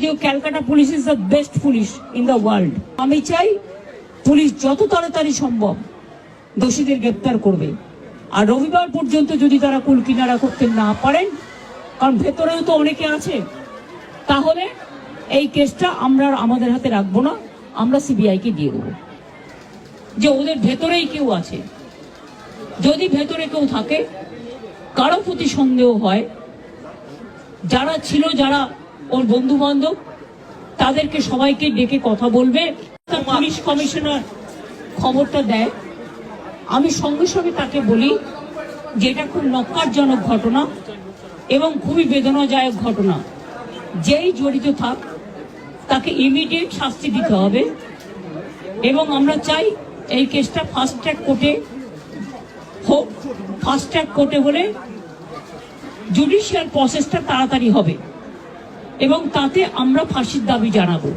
যদিও Calcutta police is the best police in the world. আমি চাই পুলিশ যত তাড়াতাড়ি সম্ভব দোষীদের গ্রেপ্তার করবে। আর রবিবার পর্যন্ত যদি তারা কুল কিনারা করতে না পারেন, কারণ ভেতরেও তো অনেকে আছে, তাহলে এই কেসটা আমরা আমাদের হাতে রাখবো না, আমরা সিবিআইকে দিয়ে দেবো। যে ওদের ভেতরেই কেউ আছে, যদি ভেতরে কেউ থাকে, কারো প্রতি সন্দেহ হয়, যারা ছিল, যারা ওর বন্ধু বান্ধব, তাদেরকে সবাইকে ডেকে কথা বলবে। পুলিশ কমিশনার খবরটা দেয়, আমি সঙ্গে সঙ্গে তাকে বলি যে এটা খুব নক্কারজনক ঘটনা এবং খুবই বেদনাদায়ক ঘটনা। যেই জড়িত থাক তাকে ইমিডিয়েট শাস্তি দিতে হবে এবং আমরা চাই এই কেসটা ফাস্ট ট্র্যাক কোর্টে হোক। ফাস্ট ট্র্যাক কোর্টে হলে জুডিশিয়াল প্রসেসটা তাড়াতাড়ি হবে এবং তাতে আমরা ফাঁসির দাবি জানাবো।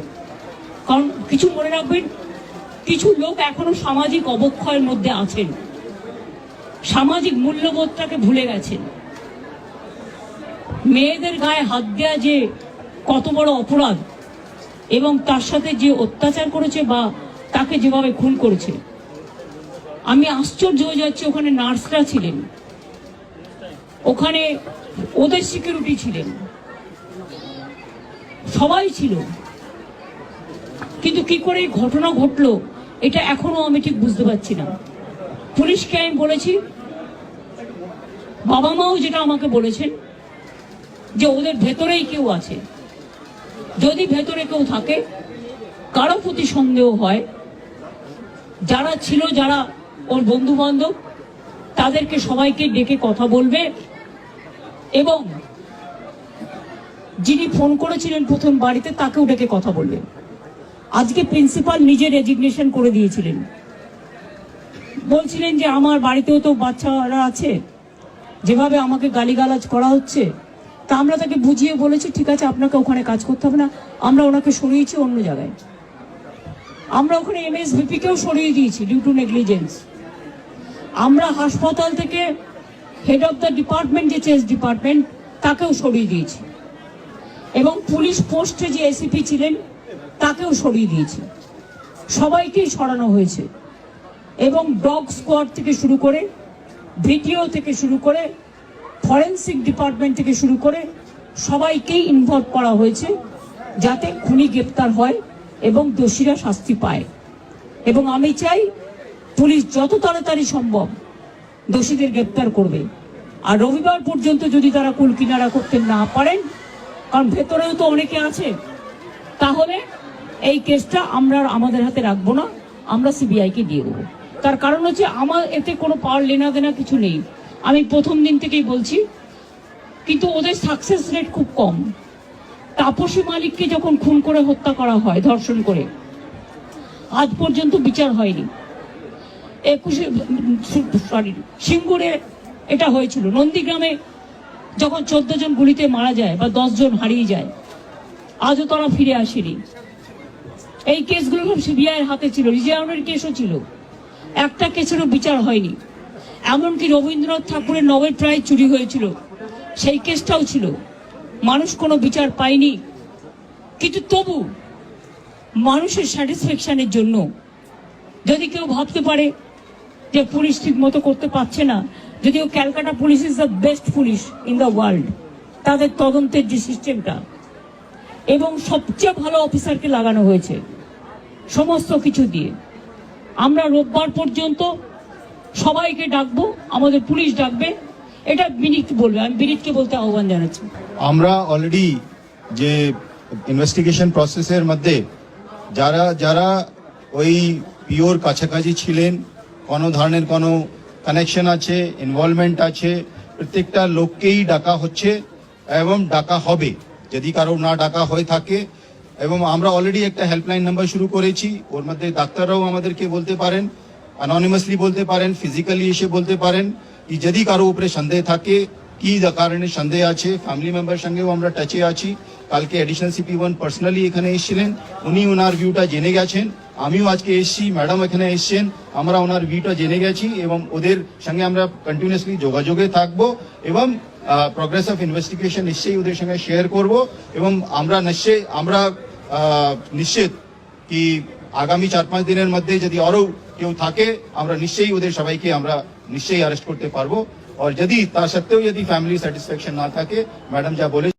কারণ কিছু মনে রাখবেন, কিছু লোক এখনো সামাজিক অবক্ষয়ের মধ্যে আছেন, সামাজিক মূল্যবোধটাকে ভুলে গেছেন। মেয়েদের গায়ে হাত দেওয়া যে কত বড় অপরাধ এবং তার সাথে যে অত্যাচার করেছে বা তাকে যেভাবে খুন করেছে, আমি আশ্চর্য হয়ে যাচ্ছি। ওখানে নার্সরা ছিলেন, ওখানে ওদের সিকিউরিটি ছিলেন, সবাই ছিল, কিন্তু কি করে এই ঘটনা ঘটলো এটা এখনো আমি ঠিক বুঝতে পারছি না। পুলিশকে আমি বলেছি, বাবা মাও যেটা আমাকে বলেছেন যে ওদের ভেতরেই কেউ আছে, যদি ভেতরে কেউ থাকে, কারো প্রতি সন্দেহ হয়, যারা ছিল, যারা ওর বন্ধু বান্ধব, তাদেরকে সবাইকে ডেকে কথা বলবে এবং যিনি ফোন করেছিলেন প্রথম বাড়িতে তাকেও ডেকে কথা বলবে। আজকে প্রিন্সিপাল নিজে রেজিগনেশন করে দিয়েছিলেন, বলছিলেন যে আমার বাড়িতেও তো বাচ্চারা আছে, যেভাবে আমাকে গালিগালাজ করা হচ্ছে, তা আমরা তাকে বুঝিয়ে বলেছি ঠিক আছে আপনাকে ওখানে কাজ করতে হবে না, আমরা ওনাকে সরিয়েছি অন্য জায়গায়। আমরা ওখানে এমএসভিপিকেও সরিয়ে দিয়েছি ডিউ টু নেগলিজেন্স। আমরা হাসপাতাল থেকে হেড অফ দ্য ডিপার্টমেন্ট, যে চেস ডিপার্টমেন্ট, তাকেও সরিয়ে দিয়েছি এবং পুলিশ পোস্টে যে এসিপি ছিলেন তাকেও সরিয়ে দিয়েছি। সবাইকেই সরানো হয়েছে এবং ডগ স্কোয়াড থেকে শুরু করে, ভিডিও থেকে শুরু করে, ফরেন্সিক ডিপার্টমেন্ট থেকে শুরু করে সবাইকেই ইনভলভ করা হয়েছে যাতে খুনি গ্রেপ্তার হয় এবং দোষীরা শাস্তি পায়। এবং আমি চাই পুলিশ যত তাড়াতাড়ি সম্ভব দোষীদের গ্রেপ্তার করবে। আর রবিবার পর্যন্ত যদি তারা কুল কিনারা করতে না পারেন, কারণ ভেতরেও তো অনেকে আছে, তাহলে এই কেসটা আমরা আমাদের হাতে রাখবো না, আমরা সিবিআইকে দিয়ে দেবো। তার কারণ হচ্ছে আমার এতে কোনো পাওয়ার লেনা দেনা কিছু নেই, আমি প্রথম দিন থেকেই বলছি। কিন্তু ওদের সাকসেস রেট খুব কম। তাপসী মালিককে যখন খুন করে হত্যা করা হয়, ধর্ষণ করে, আজ পর্যন্ত বিচার হয়নি। সিঙ্গুরে এটা হয়েছিল, নন্দীগ্রামে যখন 14 জন গুলিতে মারা যায় বা 10 জন হারিয়ে যায়, আজও তারা ফিরে আসেনি। এই কেসগুলো সব সিবিআইয়ের হাতে ছিল, রিজার্ভের কেসও ছিল, একটা কেসেরও বিচার হয়নি। এমনকি রবীন্দ্রনাথ ঠাকুরের নোবেল প্রাইজ চুরি হয়েছিল, সেই কেসটাও ছিল, মানুষ কোনো বিচার পায়নি। কিন্তু তবু মানুষের স্যাটিসফ্যাকশনের জন্য যদি কেউ ভাবতে পারে যে পুলিশ ঠিক মতো করতে পারছে না, যদিও Calcutta police is the best police in the world, তাদের তদন্তের যে সিস্টেমটা এবং সবচেয়ে ভালো অফিসারকে লাগানো হয়েছে সমস্ত কিছু দিয়ে, আমরা রোববার পর্যন্ত সবাইকে ডাকবো, আমাদের পুলিশ ডাকবে, এটা বিনীত বলবে, আমি বিনীতকে বলতে আহ্বান জানাচ্ছি। আমরা অলরেডি যে ইনভেস্টিগেশন প্রসেসের মধ্যে যারা যারা ওই পিওর কাছাকাছি ছিলেন, কোনো ধরনের কোনো কানেকশন আছে, ইনভলভমেন্ট আছে, প্রত্যেকটা লোককেই ডাকা হচ্ছে এবং ডাকা হবে যদি কারো না ডাকা হয়ে থাকে। এবং আমরা অলরেডি একটা হেল্পলাইন নাম্বার শুরু করেছি, ওর মধ্যে ডাক্তাররাও আমাদেরকে বলতে পারেন, অ্যানোনিমাসলি বলতে পারেন, ফিজিক্যালি এসে বলতে পারেন কি যদি কারো উপরে সন্দেহ থাকে, কি কারণে সন্দেহ আছে। ফ্যামিলি মেম্বার সঙ্গেও আমরা টাচে আছি। কালকে অ্যাডিশনাল সিপি1 পার্সোনালি এখানে এসেছিলেন, উনি ওনার ভিউটা জেনে গেছেন। আমিও আজকে এসেছি, ম্যাডাম এখানে এসেছেন, আমরা ওনার ভিউটা জেনে গেছি এবং ওদের সঙ্গে আমরা কন্টিনিউয়াসলি যোগাযোগে থাকবো এবং প্রোগ্রেস অফ ইনভেস্টিগেশন নিশ্চয়ই ওদের সঙ্গে শেয়ার করব এবং আমরা নিশ্চিত কি আগামী 4-5 দিনের মধ্যে যদি আরো কেউ থাকে আমরা নিশ্চয়ই ওদের সবাইকে আমরা নিশ্চয়ই অ্যারেস্ট করতে পারবো আর যদি তা সত্ত্বেও যদি ফ্যামিলি স্যাটিসফ্যাকশন না থাকে ম্যাডাম যা বলে